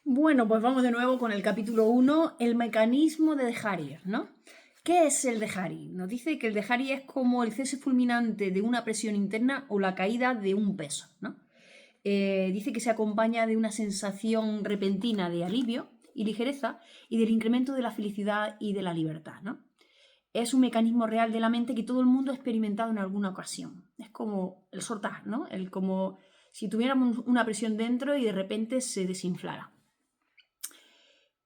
Bueno, pues vamos de nuevo con el capítulo 1, el mecanismo de dejar ir, ¿no? ¿Qué es el dejar ir? Nos dice que el dejar ir es como el cese fulminante de una presión interna o la caída de un peso, ¿no? Dice que se acompaña de una sensación repentina de alivio y ligereza y del incremento de la felicidad y de la libertad, ¿no? Es un mecanismo real de la mente que todo el mundo ha experimentado en alguna ocasión. Es como el soltar, ¿no? Como si tuviéramos una presión dentro y de repente se desinflara.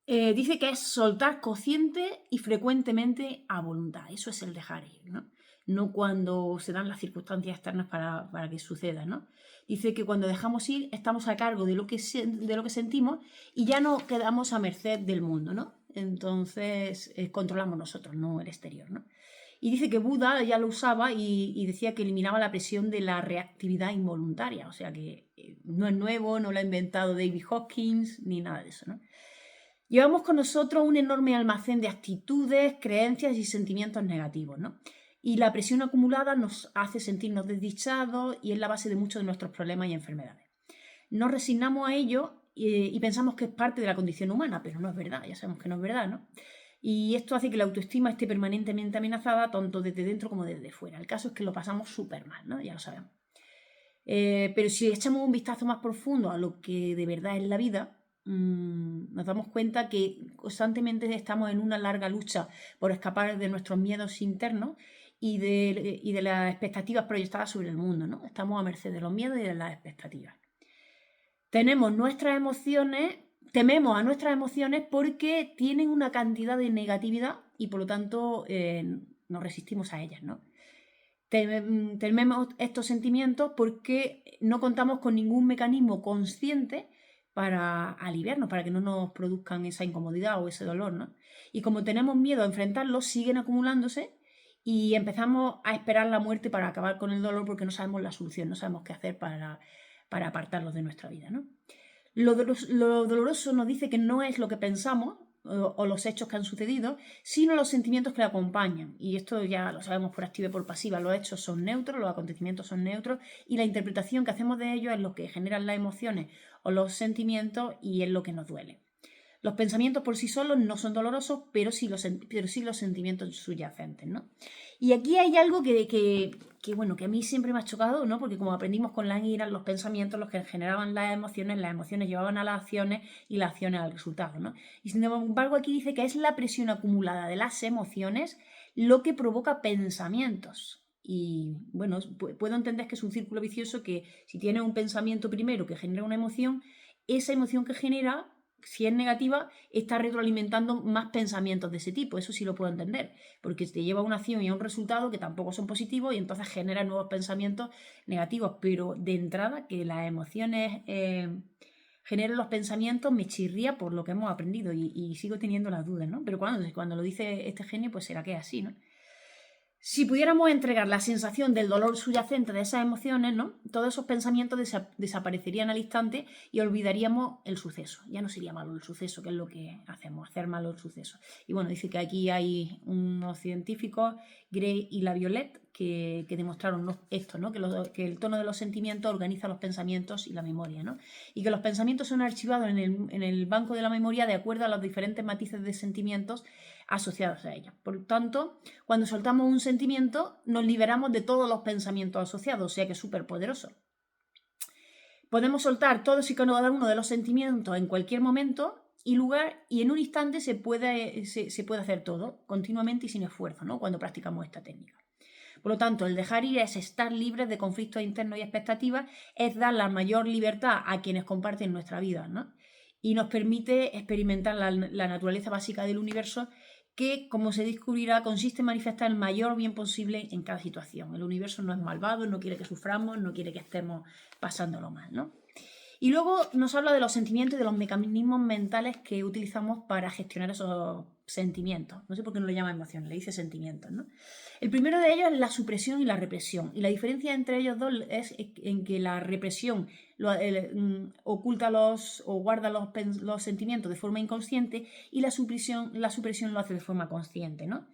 Dice que es soltar consciente y frecuentemente a voluntad. Eso es el dejar ir, ¿no? No cuando se dan las circunstancias externas para que suceda, ¿no? Dice que cuando dejamos ir estamos a cargo de lo que sentimos y ya no quedamos a merced del mundo, ¿no? Entonces controlamos nosotros, no el exterior, ¿no? Y dice que Buda ya lo usaba y decía que eliminaba la presión de la reactividad involuntaria. O sea que no es nuevo, no lo ha inventado David Hawkins ni nada de eso, ¿no? Llevamos con nosotros un enorme almacén de actitudes, creencias y sentimientos negativos, ¿no? Y la presión acumulada nos hace sentirnos desdichados y es la base de muchos de nuestros problemas y enfermedades. Nos resignamos a ello y pensamos que es parte de la condición humana, pero no es verdad, ya sabemos que no es verdad, ¿no? Y esto hace que la autoestima esté permanentemente amenazada, tanto desde dentro como desde fuera. El caso es que lo pasamos súper mal, ¿no? Ya lo sabemos. Pero si echamos un vistazo más profundo a lo que de verdad es la vida, nos damos cuenta que constantemente estamos en una larga lucha por escapar de nuestros miedos internos y de las expectativas proyectadas sobre el mundo, ¿no? Estamos a merced de los miedos y de las expectativas. Tememos a nuestras emociones porque tienen una cantidad de negatividad y por lo tanto nos resistimos a ellas, ¿no? Tememos estos sentimientos porque no contamos con ningún mecanismo consciente para aliviarnos, para que no nos produzcan esa incomodidad o ese dolor, ¿no? Y como tenemos miedo a enfrentarlos, siguen acumulándose y empezamos a esperar la muerte para acabar con el dolor porque no sabemos la solución, no sabemos qué hacer para apartarlos de nuestra vida, ¿no? Lo doloroso nos dice que no es lo que pensamos o los hechos que han sucedido, sino los sentimientos que le acompañan. Y esto ya lo sabemos por activa y por pasiva. Los hechos son neutros, los acontecimientos son neutros y la interpretación que hacemos de ellos es lo que generan las emociones o los sentimientos y es lo que nos duele. Los pensamientos por sí solos no son dolorosos, pero sí los sentimientos subyacentes, ¿no? Y aquí hay algo que a mí siempre me ha chocado, ¿no? Porque como aprendimos con Lang, eran los pensamientos los que generaban las emociones llevaban a las acciones y las acciones al resultado, ¿no? Y sin embargo aquí dice que es la presión acumulada de las emociones lo que provoca pensamientos. Y bueno, puedo entender que es un círculo vicioso que si tienes un pensamiento primero que genera una emoción, esa emoción que genera, si es negativa, está retroalimentando más pensamientos de ese tipo. Eso sí lo puedo entender, porque te lleva a una acción y a un resultado que tampoco son positivos y entonces genera nuevos pensamientos negativos. Pero de entrada, que las emociones generen los pensamientos me chirría por lo que hemos aprendido y sigo teniendo las dudas, ¿no? Pero cuando lo dice este genio, pues será que es así, ¿no? Si pudiéramos entregar la sensación del dolor subyacente de esas emociones, ¿no? Todos esos pensamientos desaparecerían al instante y olvidaríamos el suceso. Ya no sería malo el suceso, que es lo que hacemos, hacer malo el suceso. Y bueno, dice que aquí hay unos científicos, Gray y Laviolette, que demostraron esto, ¿no? Que el tono de los sentimientos organiza los pensamientos y la memoria, ¿no? Y que los pensamientos son archivados en el banco de la memoria de acuerdo a los diferentes matices de sentimientos asociados a ella. Por tanto, cuando soltamos un sentimiento, nos liberamos de todos los pensamientos asociados, o sea que es súper poderoso. Podemos soltar todos y cada uno de los sentimientos en cualquier momento y lugar, y en un instante se puede hacer todo, continuamente y sin esfuerzo, ¿no? Cuando practicamos esta técnica. Por lo tanto, el dejar ir es estar libres de conflictos internos y expectativas, es dar la mayor libertad a quienes comparten nuestra vida, ¿no? Y nos permite experimentar la naturaleza básica del universo que, como se descubrirá, consiste en manifestar el mayor bien posible en cada situación. El universo no es malvado, no quiere que suframos, no quiere que estemos pasándolo mal, ¿no? Y luego nos habla de los sentimientos y de los mecanismos mentales que utilizamos para gestionar esos sentimientos. No sé por qué no le llama emociones, le dice sentimientos, ¿no? El primero de ellos es la supresión y la represión. Y la diferencia entre ellos dos es en que la represión oculta o guarda los sentimientos de forma inconsciente y la supresión lo hace de forma consciente, ¿no?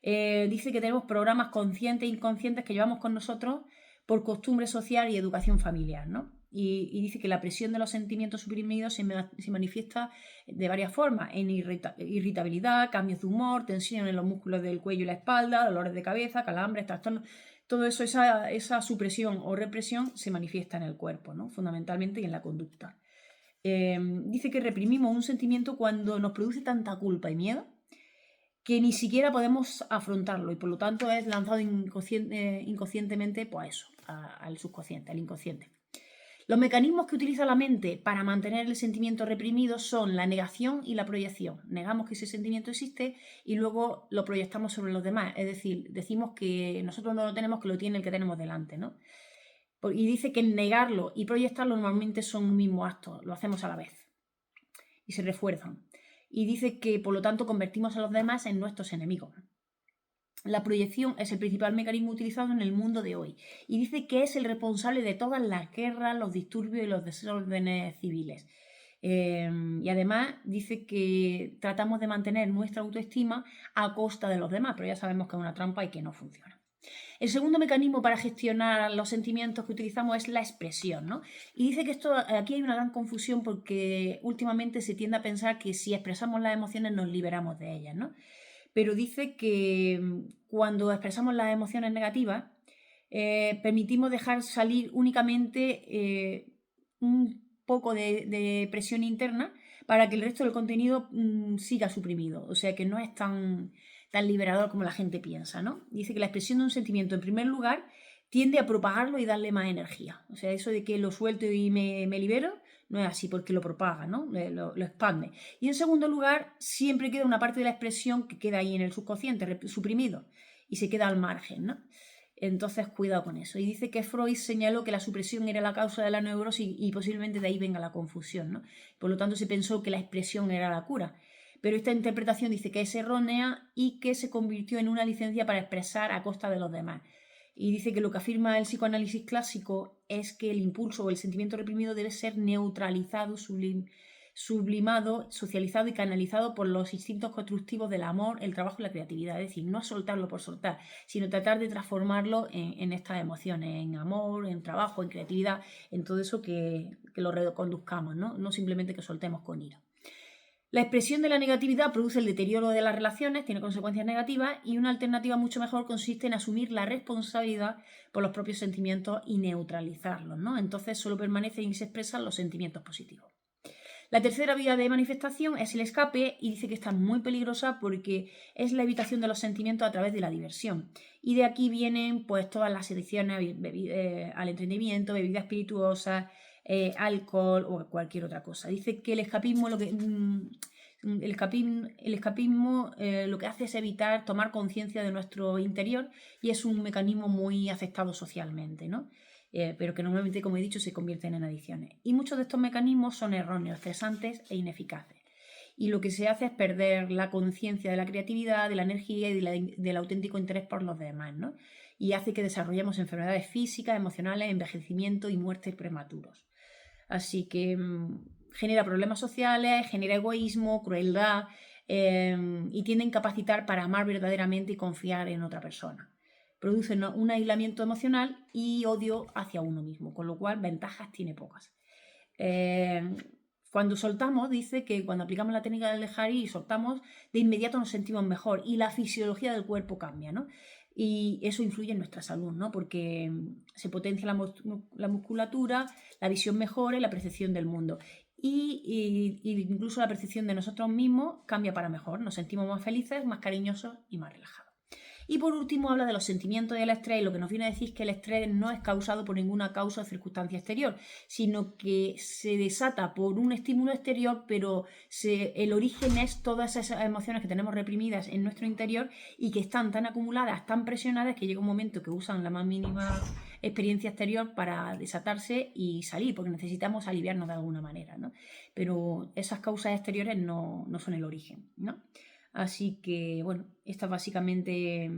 Dice que tenemos programas conscientes e inconscientes que llevamos con nosotros por costumbre social y educación familiar, ¿no? Y dice que la presión de los sentimientos suprimidos se manifiesta de varias formas, en irritabilidad, cambios de humor, tensión en los músculos del cuello y la espalda, dolores de cabeza, calambres, trastornos. Todo eso, esa supresión o represión se manifiesta en el cuerpo, ¿no? Fundamentalmente y en la conducta. Dice que reprimimos un sentimiento cuando nos produce tanta culpa y miedo que ni siquiera podemos afrontarlo y por lo tanto es lanzado inconscientemente pues eso, al subconsciente, al inconsciente. Los mecanismos que utiliza la mente para mantener el sentimiento reprimido son la negación y la proyección. Negamos que ese sentimiento existe y luego lo proyectamos sobre los demás. Es decir, decimos que nosotros no lo tenemos, que lo tiene el que tenemos delante, ¿no? Y dice que negarlo y proyectarlo normalmente son un mismo acto, lo hacemos a la vez y se refuerzan. Y dice que por lo tanto convertimos a los demás en nuestros enemigos. La proyección es el principal mecanismo utilizado en el mundo de hoy y dice que es el responsable de todas las guerras, los disturbios y los desórdenes civiles. Y además dice que tratamos de mantener nuestra autoestima a costa de los demás, pero ya sabemos que es una trampa y que no funciona. El segundo mecanismo para gestionar los sentimientos que utilizamos es la expresión, ¿no? Y dice que aquí hay una gran confusión porque últimamente se tiende a pensar que si expresamos las emociones nos liberamos de ellas, ¿no? Pero dice que cuando expresamos las emociones negativas, permitimos dejar salir únicamente un poco de presión interna para que el resto del contenido siga suprimido. O sea que no es tan liberador como la gente piensa, ¿no? Dice que la expresión de un sentimiento, en primer lugar, tiende a propagarlo y darle más energía. O sea, eso de que lo suelto y me libero, no es así, porque lo propaga, ¿no? Lo expande. Y en segundo lugar, siempre queda una parte de la expresión que queda ahí en el subconsciente, suprimido, y se queda al margen, ¿no? Entonces, cuidado con eso. Y dice que Freud señaló que la supresión era la causa de la neurosis y posiblemente de ahí venga la confusión, ¿no? Por lo tanto, se pensó que la expresión era la cura. Pero esta interpretación dice que es errónea y que se convirtió en una licencia para expresar a costa de los demás. Y dice que lo que afirma el psicoanálisis clásico es que el impulso o el sentimiento reprimido debe ser neutralizado, sublimado, socializado y canalizado por los instintos constructivos del amor, el trabajo y la creatividad. Es decir, no soltarlo por soltar, sino tratar de transformarlo en estas emociones, en amor, en trabajo, en creatividad, en todo eso que lo reconduzcamos, ¿no? No simplemente que soltemos con ira. La expresión de la negatividad produce el deterioro de las relaciones, tiene consecuencias negativas y una alternativa mucho mejor consiste en asumir la responsabilidad por los propios sentimientos y neutralizarlos, ¿no? Entonces solo permanecen y se expresan los sentimientos positivos. La tercera vía de manifestación es el escape y dice que está muy peligrosa porque es la evitación de los sentimientos a través de la diversión. Y de aquí vienen pues todas las adicciones al entretenimiento, bebidas espirituosas, alcohol o cualquier otra cosa. Dice que el escapismo lo que hace es evitar tomar conciencia de nuestro interior y es un mecanismo muy aceptado socialmente, ¿no? Pero que normalmente, como he dicho, se convierten en adicciones. Y muchos de estos mecanismos son erróneos, estresantes e ineficaces. Y lo que se hace es perder la conciencia de la creatividad, de la energía y del auténtico interés por los demás, ¿no? Y hace que desarrollemos enfermedades físicas, emocionales, envejecimiento y muertes prematuros. Así que genera problemas sociales, genera egoísmo, crueldad y tiende a incapacitar para amar verdaderamente y confiar en otra persona. Producen un aislamiento emocional y odio hacia uno mismo, con lo cual ventajas tiene pocas. Cuando soltamos, dice que cuando aplicamos la técnica del dejar ir y soltamos, de inmediato nos sentimos mejor y la fisiología del cuerpo cambia, ¿no? Y eso influye en nuestra salud, ¿no? Porque se potencia la musculatura, la visión mejora y la percepción del mundo. Y incluso la percepción de nosotros mismos cambia para mejor. Nos sentimos más felices, más cariñosos y más relajados. Y por último habla de los sentimientos y el estrés, y lo que nos viene a decir es que el estrés no es causado por ninguna causa o circunstancia exterior, sino que se desata por un estímulo exterior, pero el origen es todas esas emociones que tenemos reprimidas en nuestro interior y que están tan acumuladas, tan presionadas, que llega un momento que usan la más mínima experiencia exterior para desatarse y salir, porque necesitamos aliviarnos de alguna manera, ¿no? Pero esas causas exteriores no son el origen, ¿no? Así que, bueno, esta básicamente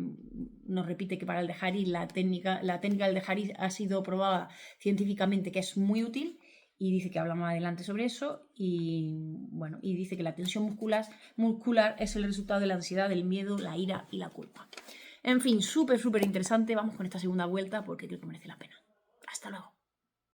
nos repite que para el dejar ir la técnica del dejar ir ha sido probada científicamente que es muy útil y dice que habla más adelante sobre eso y, bueno, y dice que la tensión muscular es el resultado de la ansiedad, del miedo, la ira y la culpa. En fin, súper interesante. Vamos con esta segunda vuelta porque creo que merece la pena. Hasta luego.